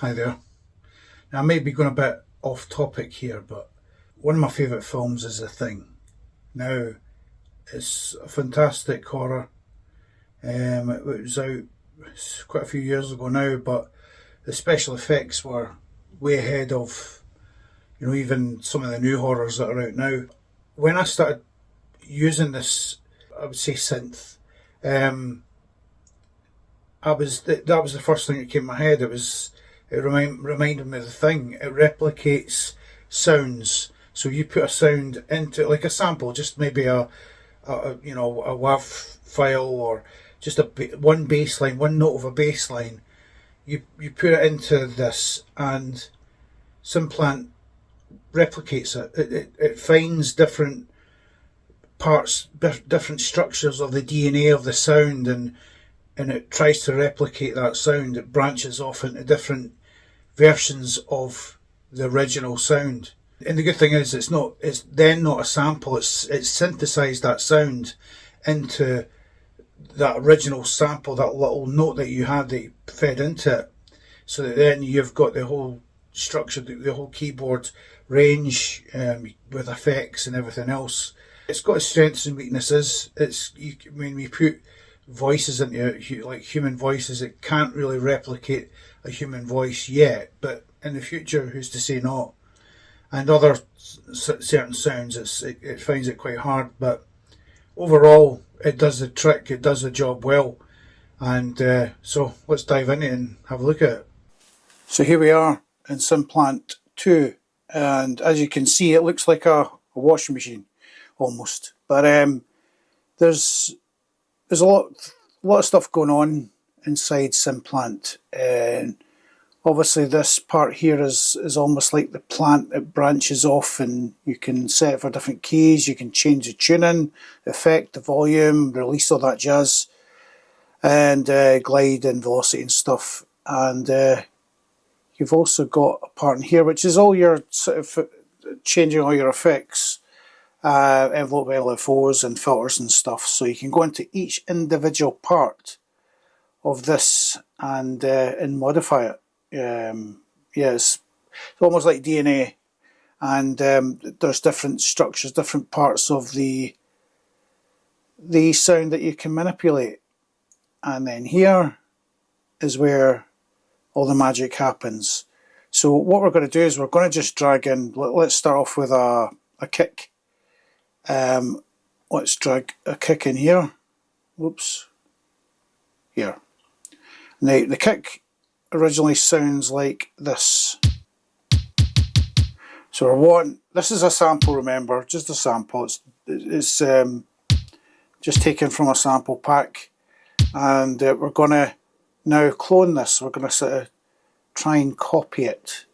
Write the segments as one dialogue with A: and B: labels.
A: Hi there. Now I may be going a bit off topic here, but one of my favourite films is The Thing. Now, it's a fantastic horror. It was out quite a few years ago now, but the special effects were way ahead of, even some of the new horrors that are out now. When I started using this, I would say synth, that was the first thing that came to my head. Reminded me of The Thing. It replicates sounds. So you put a sound into like a sample, just maybe a WAV file, or just one bass line, one note of a bass line. You put it into this, and Synplant replicates it. It finds different parts, different structures of the DNA of the sound, and it tries to replicate that sound. It branches off into different versions of the original sound. And the good thing is, it's then not a sample. It's synthesized that sound into that original sample, that little note that you had that you fed into it, so that then you've got the whole structure, the whole keyboard range, with effects and everything else. It's got its strengths and weaknesses. When we put voices into it, like human voices, it can't really replicate a human voice yet, but in the future, who's to say not? And other certain sounds, it finds it quite hard, but overall it does the trick, it does the job well. And so let's dive in it and have a look at it. So here we are in Synplant 2, and as you can see, it looks like a washing machine almost, but there's a lot of stuff going on inside Synplant. And obviously this part here is almost like the plant. It branches off, and you can set it for different keys. You can change the tuning, effect, the volume, release, all that jazz, and glide and velocity and stuff. And you've also got a part in here which is all your sort of changing all your effects, envelope LFOs and filters and stuff. So you can go into each individual part of this and modify it. It's almost like DNA, and there's different structures, different parts of the sound that you can manipulate. And then here is where all the magic happens. So what we're going to do is we're going to just drag in, let's start off with a kick. Let's drag a kick in here. Whoops. Here. Now the kick originally sounds like this. So this is a sample, remember, just a sample. It's just taken from a sample pack, and we're going to now clone this. We're going to sort of try and copy it.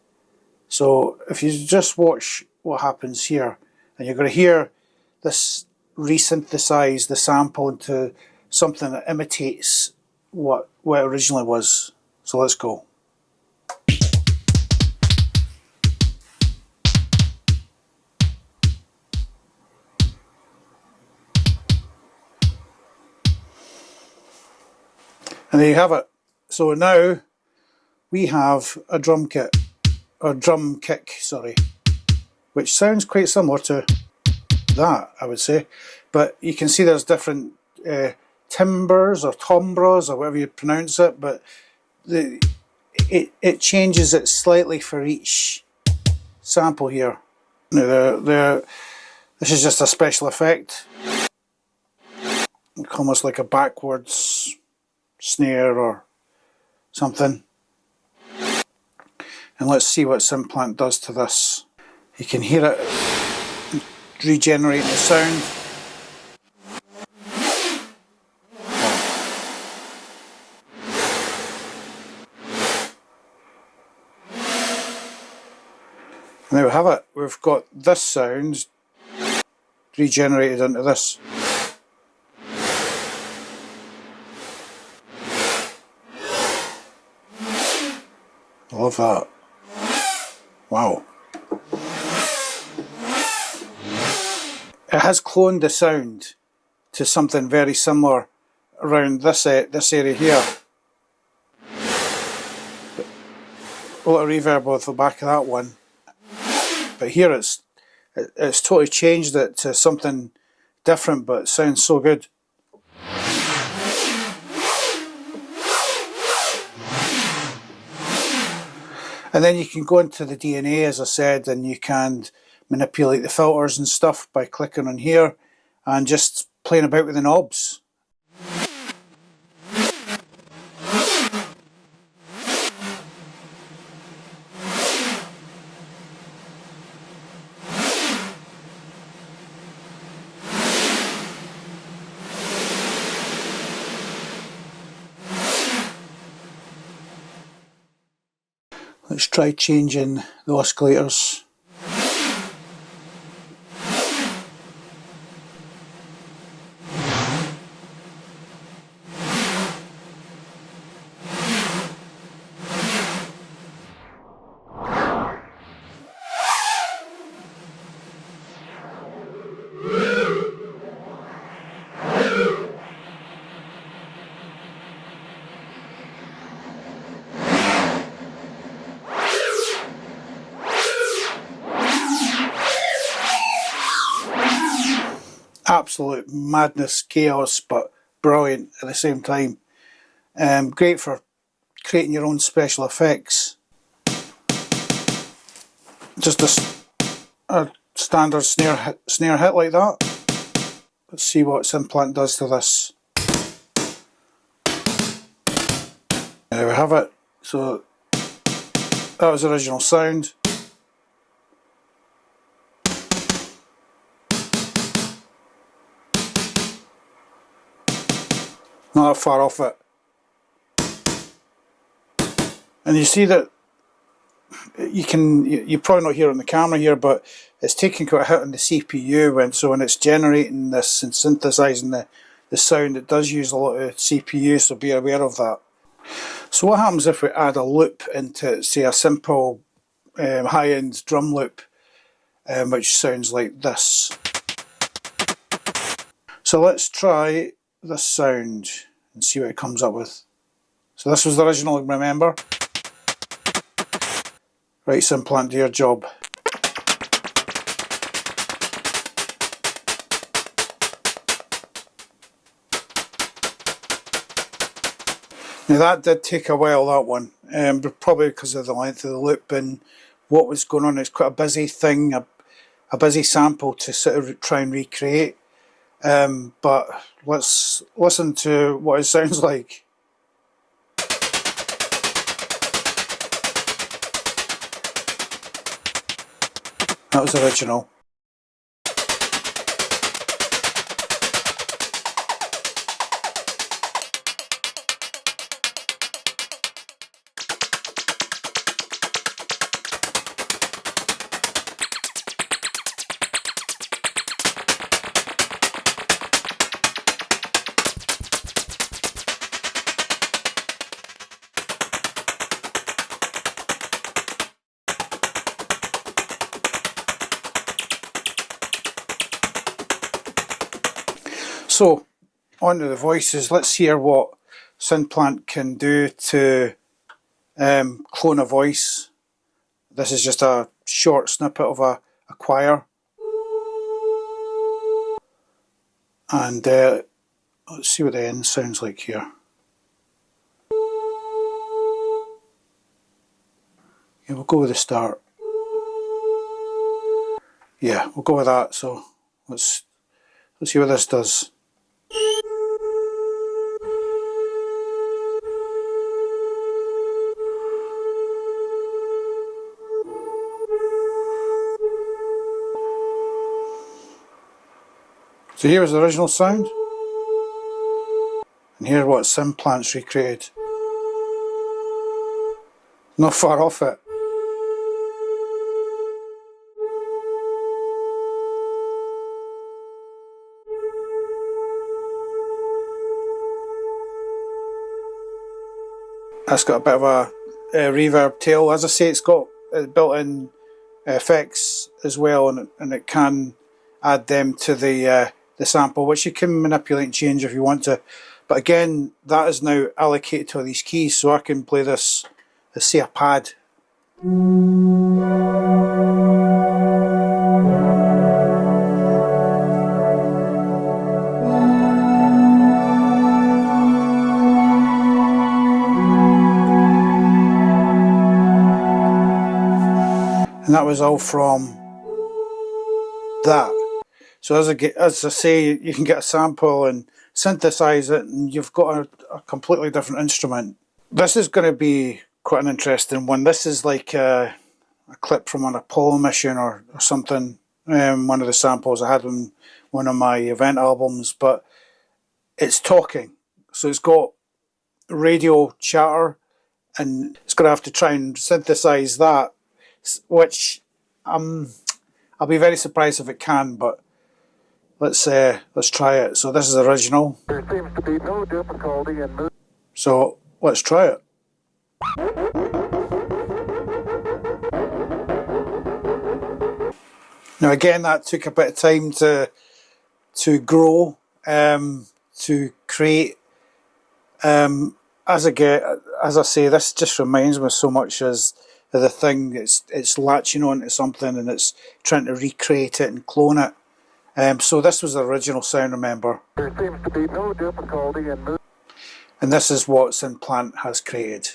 A: So if you just watch what happens here, and you're going to hear this resynthesize the sample into something that imitates what it originally was. So let's go. And there you have it. So now we have a drum kick, which sounds quite similar to that, I would say. But you can see there's different timbres or timbres or whatever you pronounce it, but it changes it slightly for each sample here. Now this is just a special effect, almost like a backwards snare or something. And let's see what Synplant does to this. You can hear it regenerating the sound. And there we have it. We've got this sound regenerated into this. I love that. Wow. It has cloned the sound to something very similar around this area here. a lot of reverb with the back of that one, but here it's totally changed it to something different, but it sounds so good. And then you can go into the DNA, as I said, and you can manipulate the filters and stuff by clicking on here and just playing about with the knobs. Let's try changing the oscillators. Absolute madness, chaos, but brilliant at the same time. Great for creating your own special effects. Just a standard snare hit like that. Let's see what Synplant does to this. There we have it. So that was the original sound. Not that far off it. And you see that you're probably not here on the camera here, but it's taking quite a hit on the CPU when it's generating this and synthesizing the sound. It does use a lot of CPU, so be aware of that. So what happens if we add a loop into, say, a simple high-end drum loop, which sounds like this. So let's try this sound and see what it comes up with. So this was the original, remember? Right, Synplant, do your job. Now that did take a while, that one, but probably because of the length of the loop and what was going on. It's quite a busy thing, a busy sample to sort of try and recreate. But let's listen to what it sounds like. That was original. So, on to the voices. Let's hear what Synplant can do to clone a voice. This is just a short snippet of a choir. And let's see what the end sounds like here. Yeah, we'll go with the start. Yeah, we'll go with that. So let's see what this does. So here was the original sound, and here's what Synplant's recreated. Not far off it. That's got a bit of a reverb tail. As I say, it's got built-in effects as well, and it can add them to the sample, which you can manipulate and change if you want to. But again, that is now allocated to these keys, so I can play this as, say, a pad, And that was all from that. So as I say, you can get a sample and synthesize it, and you've got a completely different instrument. This is going to be quite an interesting one. This is like a clip from an Apollo mission or something. One of the samples I had on one of my event albums, but it's talking. So it's got radio chatter, and it's going to have to try and synthesize that, which I'll be very surprised if it can, but let's try it. So this is original.
B: There seems to be no difficulty in
A: So let's try it. Now again, that took a bit of time to grow, to create. As I say, this just reminds me so much as the thing. It's latching onto something and it's trying to recreate it and clone it. So this was the original sound, remember?
B: There seems to be no difficulty in
A: and this is what Synplant has created.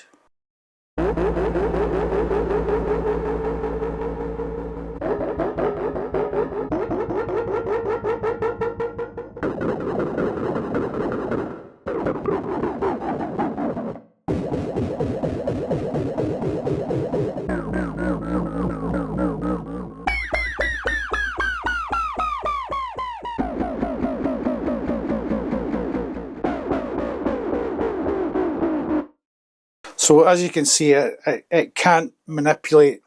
A: So as you can see, it can't manipulate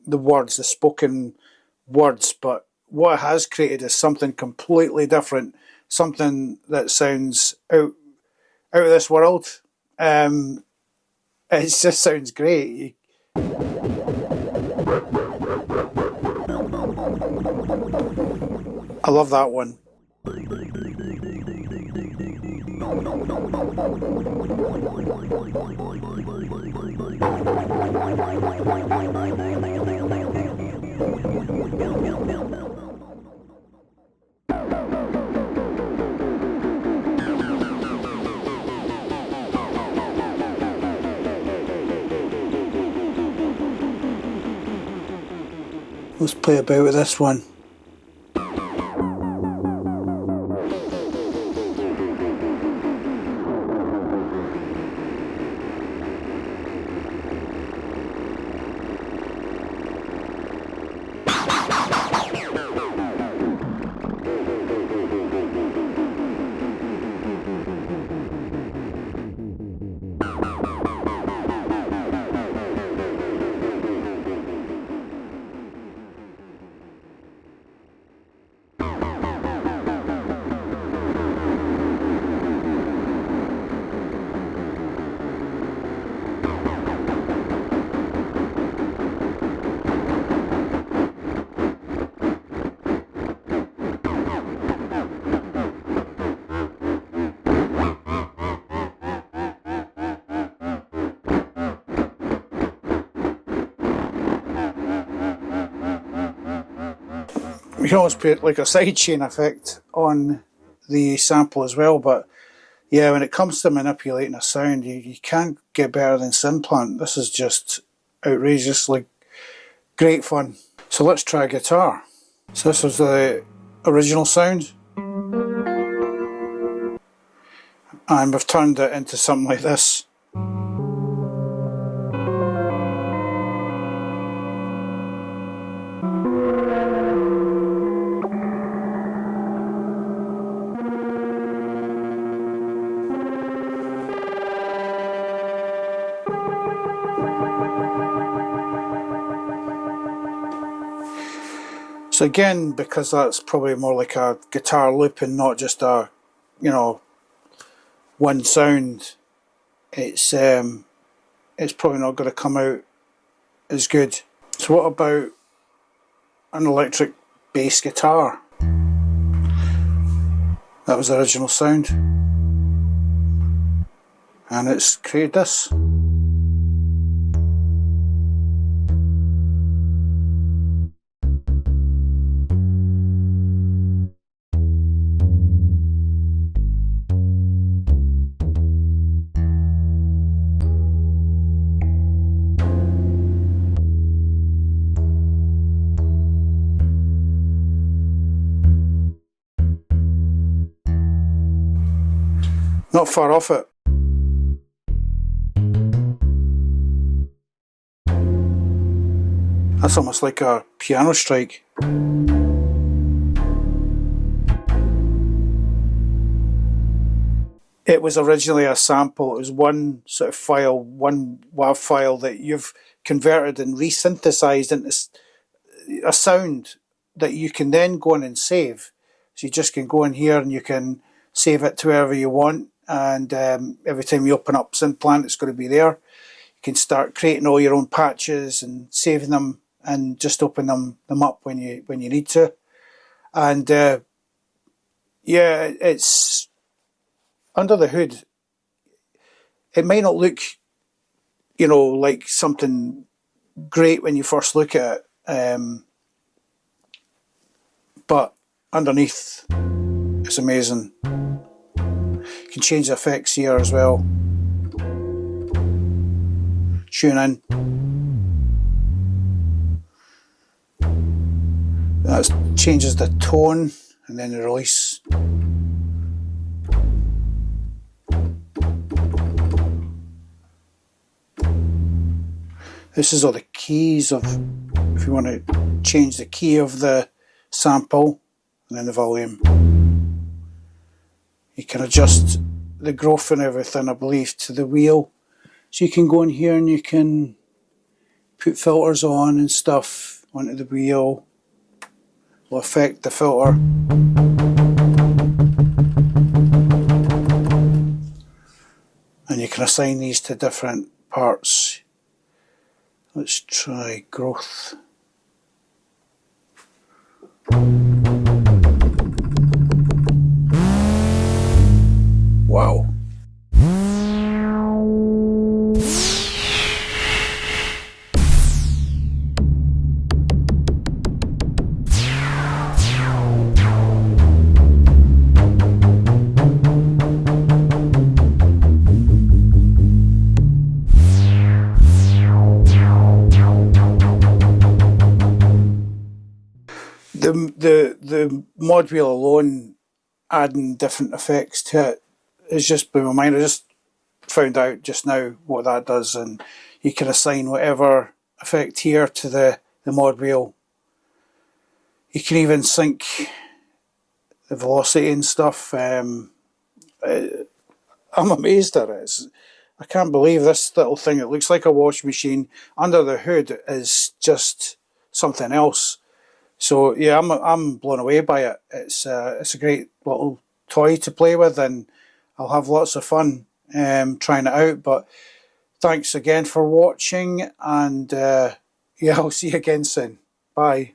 A: the words, the spoken words, but what it has created is something completely different, something that sounds out of this world. It just sounds great. I love that one. Let's play about with this one. You can always put like a sidechain effect on the sample as well, but yeah, when it comes to manipulating a sound, you can't get better than Synplant. This is just outrageously great fun. So let's try guitar. So this was the original sound, and we've turned it into something like this. So again, because that's probably more like a guitar loop and not just a, one sound, it's probably not going to come out as good. So what about an electric bass guitar? That was the original sound, and it's created this. Not far off it. That's almost like a piano strike. It was originally a sample. It was one sort of file, one WAV file that you've converted and resynthesized into a sound that you can then go in and save. So you just can go in here and you can save it to wherever you want, and every time you open up Synplant it's going to be there. You can start creating all your own patches and saving them and just open them up when you need to. And yeah, it's under the hood. It may not look, you know, like something great when you first look at it, but underneath it's amazing. You can change the effects here as well. Tune in. That changes the tone and then the release. This is all the keys of, if you want to change the key of the sample, and then the volume. You can adjust the growth and everything, I believe, to the wheel. So you can go in here and you can put filters on and stuff onto the wheel. Will affect the filter. And you can assign these to different parts. Let's try growth. Wow. The mod wheel alone, adding different effects to it, has just blew my mind. I just found out just now what that does, and you can assign whatever effect here to the mod wheel. You can even sync the velocity and stuff. I'm amazed at it. I can't believe this little thing. It looks like a washing machine. Under the hood is just something else. So yeah, I'm blown away by it. It's a great little toy to play with, and I'll have lots of fun trying it out. But thanks again for watching, and yeah, I'll see you again soon. Bye.